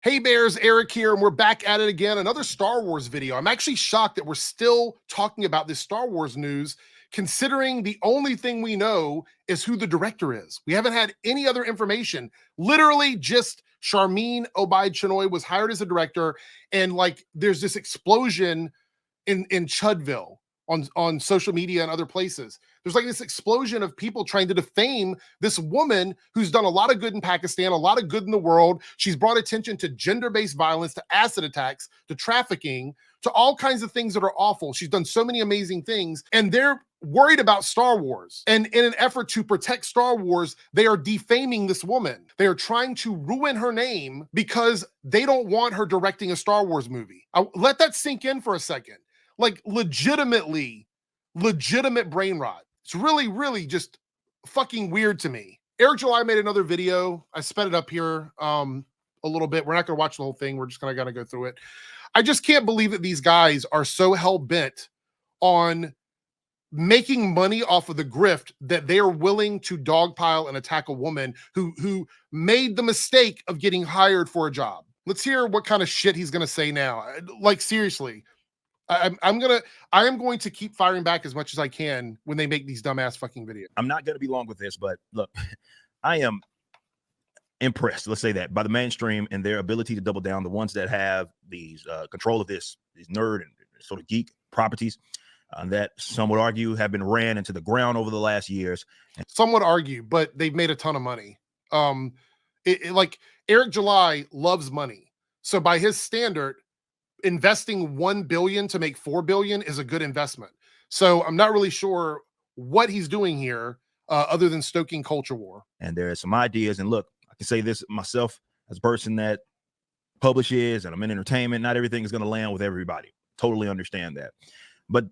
Hey Bears, Eric here, and we're back at it again. Another Star Wars video. I'm actually shocked that we're still talking about this Star Wars news, considering the only thing we know is who the director is. We haven't had any other information. Literally just Charmin Obaid-Chinoy was hired as a director, and like there's this explosion in Chudville on social media and other places. There's like this explosion of people trying to defame this woman who's done a lot of good in Pakistan, a lot of good in the world. She's brought attention to gender-based violence, to acid attacks, to trafficking, to all kinds of things that are awful. She's done so many amazing things, and they're worried about Star Wars. And in an effort to protect Star Wars, they are defaming this woman. They are trying to ruin her name because they don't want her directing a Star Wars movie. Let that sink in for a second. Like legitimate brain rot. It's really, really just fucking weird to me. Eric July made another video. I sped it up here a little bit. We're not going to watch the whole thing. We're just going to go through it. I just can't believe that these guys are so hell-bent on making money off of the grift that they are willing to dogpile and attack a woman who made the mistake of getting hired for a job. Let's hear what kind of shit he's going to say now. Like, seriously. I am going to keep firing back as much as I can when they make these dumbass fucking videos. I'm not going to be long with this, but look, I am impressed, let's say that, by the mainstream and their ability to double down. The ones that have these control of these nerd and sort of geek properties that some would argue have been ran into the ground over the last years. And some would argue, but they've made a ton of money. Like Eric July loves money, so by his standard, investing $1 billion to make $4 billion is a good investment. So I'm not really sure what he's doing here other than stoking culture war. And there are some ideas. And look, I can say this myself as a person that publishes and I'm in entertainment. Not everything is going to land with everybody. Totally understand that. But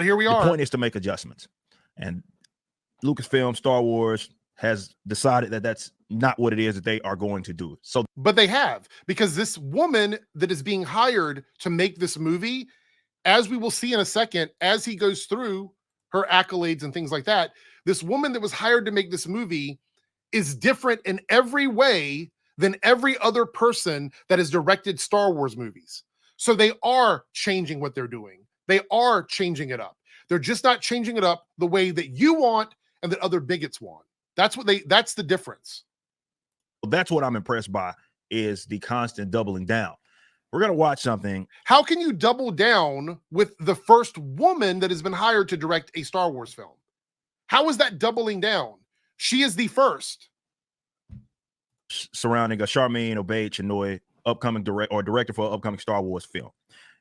here we are. The point is to make adjustments. And Lucasfilm, Star Wars has decided that that's not what it is that they are going to do. So, but they have, because this woman that is being hired to make this movie, as we will see in a second, as he goes through her accolades and things like that, this woman that was hired to make this movie is different in every way than every other person that has directed Star Wars movies. So they are changing what they're doing. They are changing it up. They're just not changing it up the way that you want and that other bigots want. That's the difference. That's what I'm impressed by, is the constant doubling down. We're going to watch something. How can you double down with the first woman that has been hired to direct a Star Wars film? How is that doubling down? She is the first. Surrounding a Charmin Obaid-Chinoy upcoming director for an upcoming Star Wars film.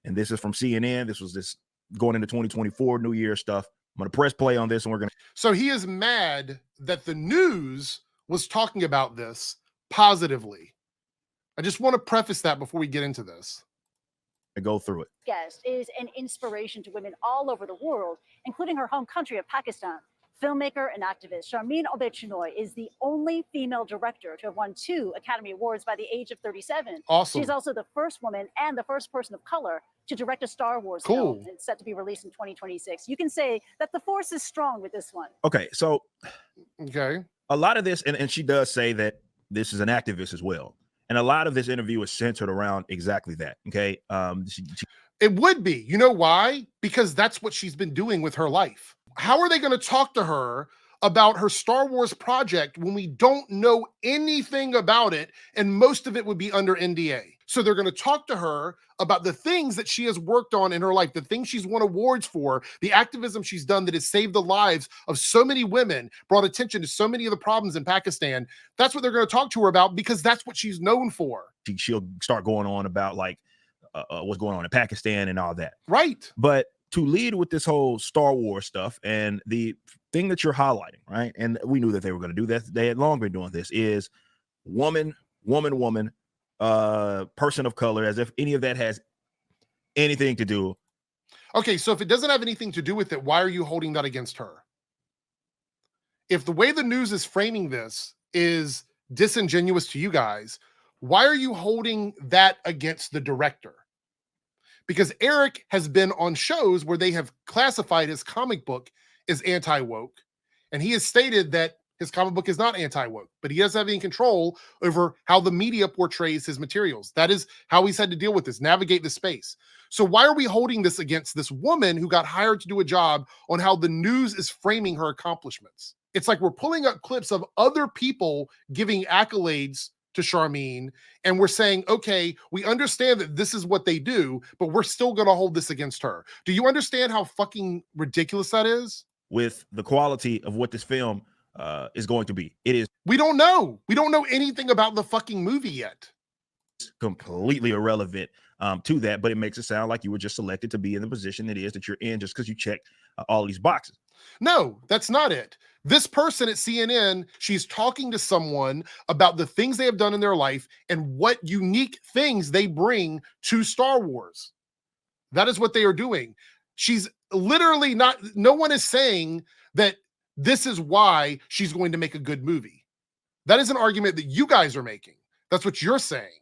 And this is from CNN. This was going into 2024 New Year stuff. I'm going to press play on this and we're going to. So he is mad that the news was talking about this positively. I just want to preface that before we get into this. I go through it. Guest is an inspiration to women all over the world, including her home country of Pakistan. Filmmaker and activist Charmin Obaid-Chinoy is the only female director to have won 2 Academy Awards by the age of 37. Awesome. She's also the first woman and the first person of color to direct a Star Wars film. It's set to be released in 2026. You can say that the force is strong with this one. Okay, so a lot of this, and she does say that this is an activist as well. And a lot of this interview is centered around exactly that. Okay. It would be. You know why? Because that's what she's been doing with her life. How are they going to talk to her about her Star Wars project when we don't know anything about it, and most of it would be under NDA? So they're going to talk to her about the things that she has worked on in her life, the things she's won awards for, the activism she's done that has saved the lives of so many women, brought attention to so many of the problems in Pakistan. That's what they're going to talk to her about, because that's what she's known for. She'll start going on about like what's going on in Pakistan and all that. Right. But to lead with this whole Star Wars stuff, and the thing that you're highlighting, right? And we knew that they were going to do that. They had long been doing this, is woman, person of color, as if any of that has anything to do. Okay, so if it doesn't have anything to do with it, why are you holding that against her? If the way the news is framing this is disingenuous to you guys, why are you holding that against the director? Because Eric has been on shows where they have classified his comic book as anti-woke, and he has stated that His comic book is not anti-woke, but he doesn't have any control over how the media portrays his materials. That is how he's had to deal with this, navigate this space. So why are we holding this against this woman who got hired to do a job on how the news is framing her accomplishments? It's like we're pulling up clips of other people giving accolades to Charmin, and we're saying, okay, we understand that this is what they do, but we're still going to hold this against her. Do you understand how fucking ridiculous that is? With the quality of what this film is going to be. It is We don't know. We don't know anything about the fucking movie yet. completely irrelevant to that, but it makes it sound like you were just selected to be in the position it is that you're in just because you check all these boxes. No, that's not it. This person at CNN, she's talking to someone about the things they have done in their life and what unique things they bring to Star Wars. That is what they are doing. She's literally not, no one is saying that this is why she's going to make a good movie. That is an argument that you guys are making. That's what you're saying.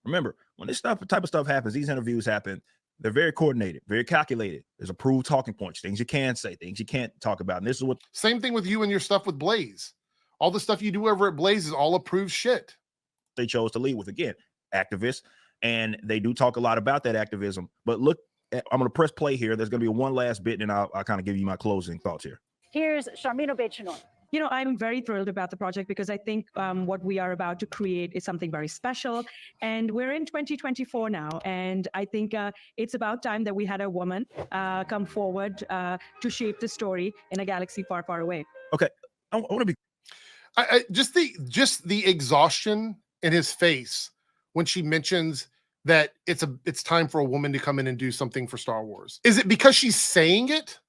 Remember, when this type of stuff happens, these interviews happen, they're very coordinated, very calculated. There's approved talking points, things you can say, things you can't talk about. And this is what Same thing with you and your stuff with Blaze. All the stuff you do over at Blaze is all approved shit. they chose to lead with. Again, activists, and they do talk a lot about that activism. But look, I'm going to press play here. There's going to be one last bit, and I'll kind of give you my closing thoughts here. Here's Charmin Obaid-Chinoy. You know, I'm very thrilled about the project because I think what we are about to create is something very special. And we're in 2024 now. And I think it's about time that we had a woman come forward to shape the story in a galaxy far, far away. Okay. I want to be Just the exhaustion in his face when she mentions that it's time for a woman to come in and do something for Star Wars. Is it because she's saying it?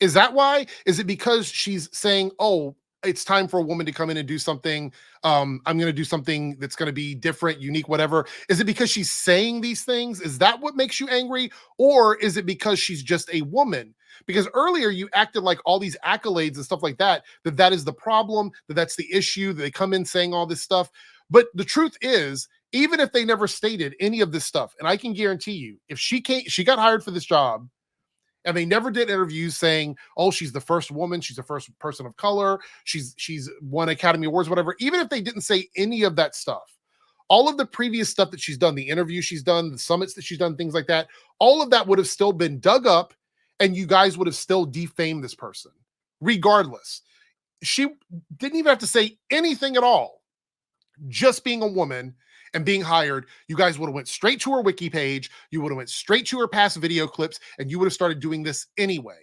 Is that why? Is it because she's saying, oh, it's time for a woman to come in and do something? I'm going to do something that's going to be different, unique, whatever. Is it because she's saying these things? Is that what makes you angry? Or is it because she's just a woman? Because earlier you acted like all these accolades and stuff like that, that is the problem, that's the issue, that they come in saying all this stuff. But the truth is, even if they never stated any of this stuff, and I can guarantee you, if she got hired for this job, and they never did interviews saying, oh, she's the first woman, she's the first person of color, she's won Academy Awards, whatever. Even if they didn't say any of that stuff, all of the previous stuff that she's done, the interviews she's done, the summits that she's done, things like that, all of that would have still been dug up, and you guys would have still defamed this person, regardless. She didn't even have to say anything at all. Just being a woman and being hired, you guys would have went straight to her wiki page, you would have went straight to her past video clips, and you would have started doing this anyway.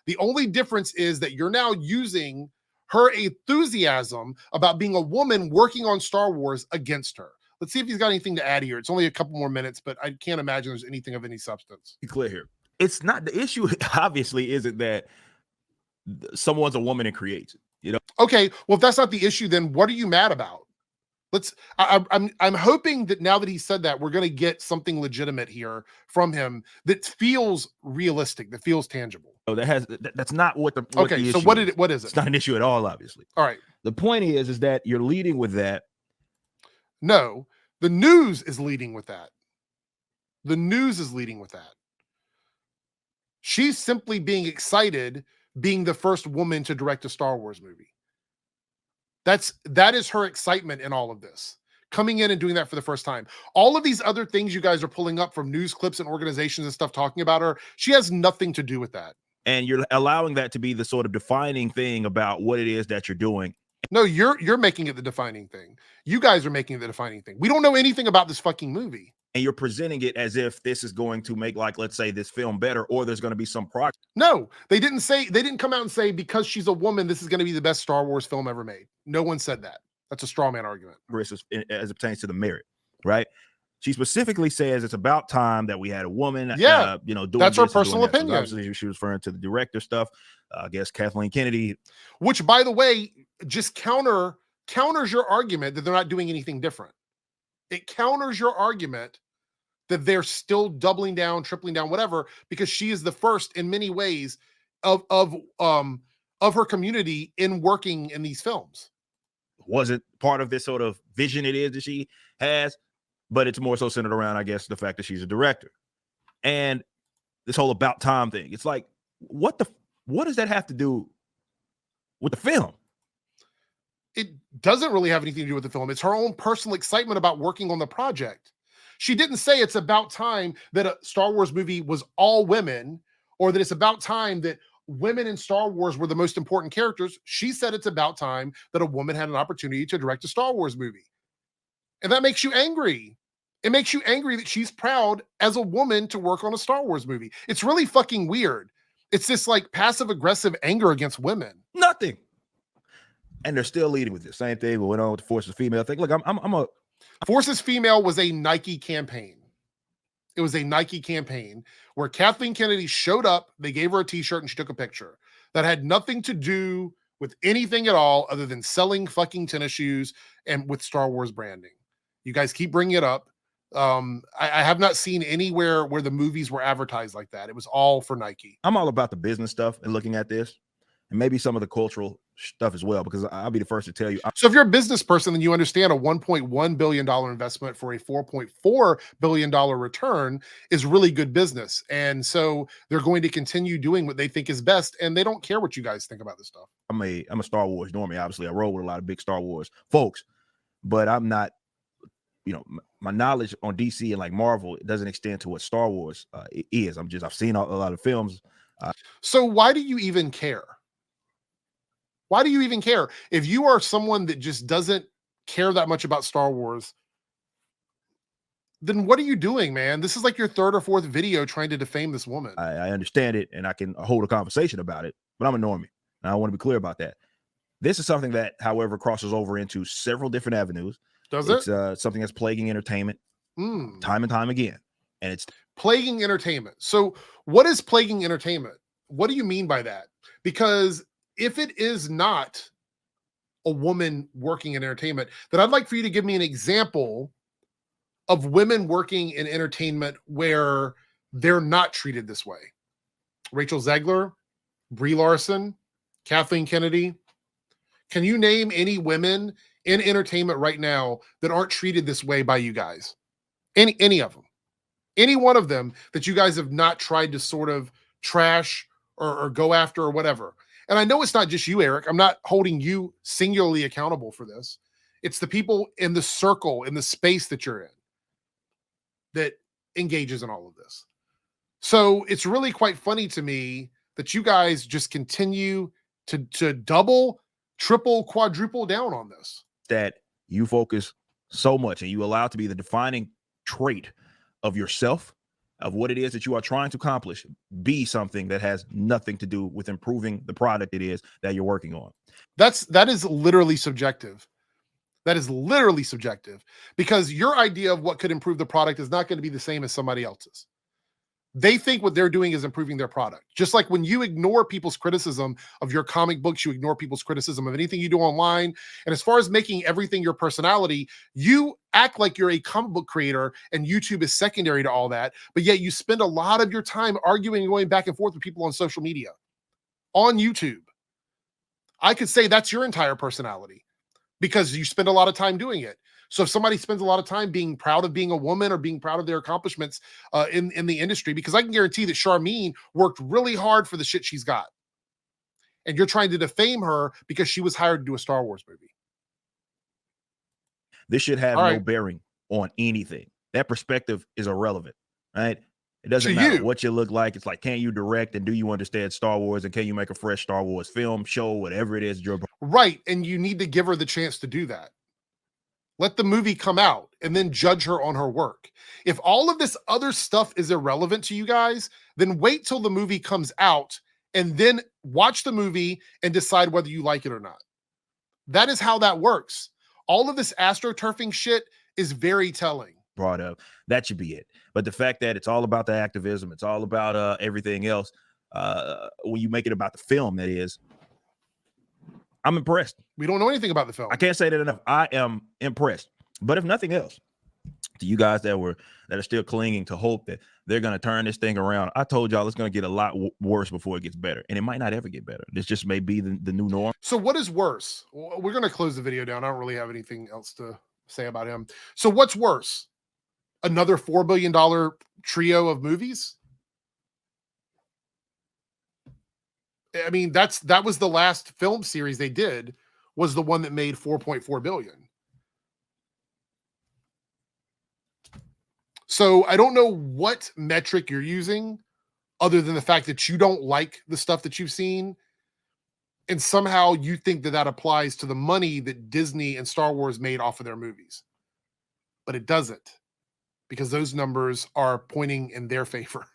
The only difference is that you're now using her enthusiasm about being a woman working on Star Wars against her. Let's see if he's got anything to add here. It's only a couple more minutes, but I can't imagine there's anything of any substance. Be clear here. It's not the issue, obviously, isn't that someone's a woman and creates it, you know? Okay, well, if that's not the issue, then what are you mad about? I'm hoping that now that he said that, we're going to get something legitimate here from him that feels realistic, that feels tangible. So that's not what the okay. The so issue what is. what is it? It's not an issue at all, obviously. All right. The point is that you're leading with that. No, the news is leading with that. The news is leading with that. She's simply being excited, being the first woman to direct a Star Wars movie. That is her excitement in all of this, coming in and doing that for the first time. All of these other things you guys are pulling up from news clips and organizations and stuff talking about her, she has nothing to do with that. And you're allowing that to be the sort of defining thing about what it is that you're doing. No, you're making it the defining thing. You guys are making it the defining thing. We don't know anything about this fucking movie. And you're presenting it as if this is going to make, like, let's say, this film better, or there's going to be some progress. No, they didn't come out and say, because she's a woman, this is going to be the best Star Wars film ever made. No one said that. That's a straw man argument. As it pertains to the merit, right? She specifically says it's about time that we had a woman, yeah, doing that's her this and personal doing that. So opinion. obviously, she was referring to the director stuff. I guess Kathleen Kennedy. Which, by the way, just counters your argument that they're not doing anything different. It counters your argument that they're still doubling down, tripling down, whatever, because she is the first in many ways of her community in working in these films. Wasn't part of this sort of vision it is that she has, but it's more so centered around, I guess, the fact that she's a director. And this whole about time thing. It's like, what does that have to do with the film? It doesn't really have anything to do with the film. It's her own personal excitement about working on the project. She didn't say it's about time that a Star Wars movie was all women, or that it's about time that women in Star Wars were the most important characters. She said it's about time that a woman had an opportunity to direct a Star Wars movie. And that makes you angry. It makes you angry that she's proud as a woman to work on a Star Wars movie. It's really fucking weird. It's this like passive aggressive anger against women. Nothing. And they're still leading with this same thing. We went on with the Forces Female thing. Look, I'm a Forces Female was a Nike campaign. It was a Nike campaign where Kathleen Kennedy showed up, they gave her a t-shirt and she took a picture that had nothing to do with anything at all other than selling fucking tennis shoes and with Star Wars branding. You guys keep bringing it up. I have not seen anywhere where the movies were advertised like that. It was all for Nike. I'm all about the business stuff and looking at this, and maybe some of the cultural stuff as well, because I'll be the first to tell you. So if you're a business person, then you understand a $1.1 billion investment for a $4.4 billion return is really good business. And so they're going to continue doing what they think is best, and they don't care what you guys think about this stuff. I'm a Star Wars normie. Obviously, I roll with a lot of big Star Wars folks, but I'm not, my knowledge on DC and like Marvel, it doesn't extend to what Star Wars is. I've seen a lot of films. So why do you even care? Why do you even care? If you are someone that just doesn't care that much about Star Wars, then what are you doing, man? This is like your third or fourth video trying to defame this woman. I understand it, and I can hold a conversation about it, but I'm a normie, and I want to be clear about that. This is something that, however, crosses over into several different avenues. Does it's it? Something that's plaguing entertainment time and time again, and it's plaguing entertainment. So what is plaguing entertainment? What do you mean by that? Because if it is not a woman working in entertainment, then I'd like for you to give me an example of women working in entertainment where they're not treated this way. Rachel Zegler, Brie Larson, Kathleen Kennedy. Can you name any women in entertainment right now that aren't treated this way by you guys? Any of them? Any one of them that you guys have not tried to sort of trash or go after or whatever? And I know it's not just you, Eric. I'm not holding you singularly accountable for this. It's the people in the circle, in the space that you're in, that engages in all of this. So it's really quite funny to me that you guys just continue to double, triple, quadruple down on this. That you focus so much and you allow it to be the defining trait of yourself, of what it is that you are trying to accomplish, be something that has nothing to do with improving the product it is that you're working on. That is literally subjective. That is literally subjective, because your idea of what could improve the product is not going to be the same as somebody else's. They think what they're doing is improving their product. Just like when you ignore people's criticism of your comic books, you ignore people's criticism of anything you do online. And as far as making everything your personality, you act like you're a comic book creator and YouTube is secondary to all that. But yet you spend a lot of your time arguing and going back and forth with people on social media, on YouTube. I could say that's your entire personality because you spend a lot of time doing it. So if somebody spends a lot of time being proud of being a woman or being proud of their accomplishments in the industry, because I can guarantee that Charmine worked really hard for the shit she's got. And you're trying to defame her because she was hired to do a Star Wars movie. This should have no bearing on anything. That perspective is irrelevant, right? It doesn't matter what you look like. It's like, can you direct and do you understand Star Wars, and can you make a fresh Star Wars film, show, whatever it is you're right. And you need to give her the chance to do that. Let the movie come out and then judge her on her work. If all of this other stuff is irrelevant to you guys, then wait till the movie comes out and then watch the movie and decide whether you like it or not. That is how that works. All of this astroturfing shit is very telling. Brought up, that should be it. But the fact that it's all about the activism, it's all about everything else, when you make it about the film, that is, I'm impressed. We don't know anything about the film. I can't say that enough. I am impressed. But if nothing else, to you guys that are still clinging to hope that they're going to turn this thing around, I told y'all it's going to get a lot worse before it gets better. And it might not ever get better. This just may be the new norm. So what is worse? We're going to close the video down. I don't really have anything else to say about him. So what's worse? Another $4 billion trio of movies? I mean, that was the last film series they did, was the one that made 4.4 billion. So I don't know what metric you're using other than the fact that you don't like the stuff that you've seen. And somehow you think that that applies to the money that Disney and Star Wars made off of their movies. But it doesn't, because those numbers are pointing in their favor.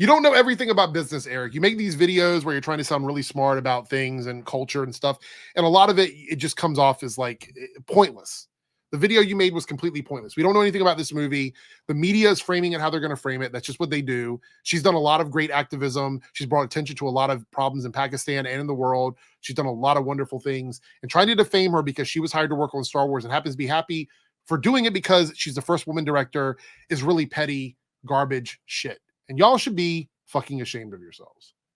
You don't know everything about business, Eric. You make these videos where you're trying to sound really smart about things and culture and stuff. And a lot of it just comes off as like pointless. The video you made was completely pointless. We don't know anything about this movie. The media is framing it how they're going to frame it. That's just what they do. She's done a lot of great activism. She's brought attention to a lot of problems in Pakistan and in the world. She's done a lot of wonderful things. And trying to defame her because she was hired to work on Star Wars and happens to be happy for doing it because she's the first woman director is really petty, garbage shit. And y'all should be fucking ashamed of yourselves.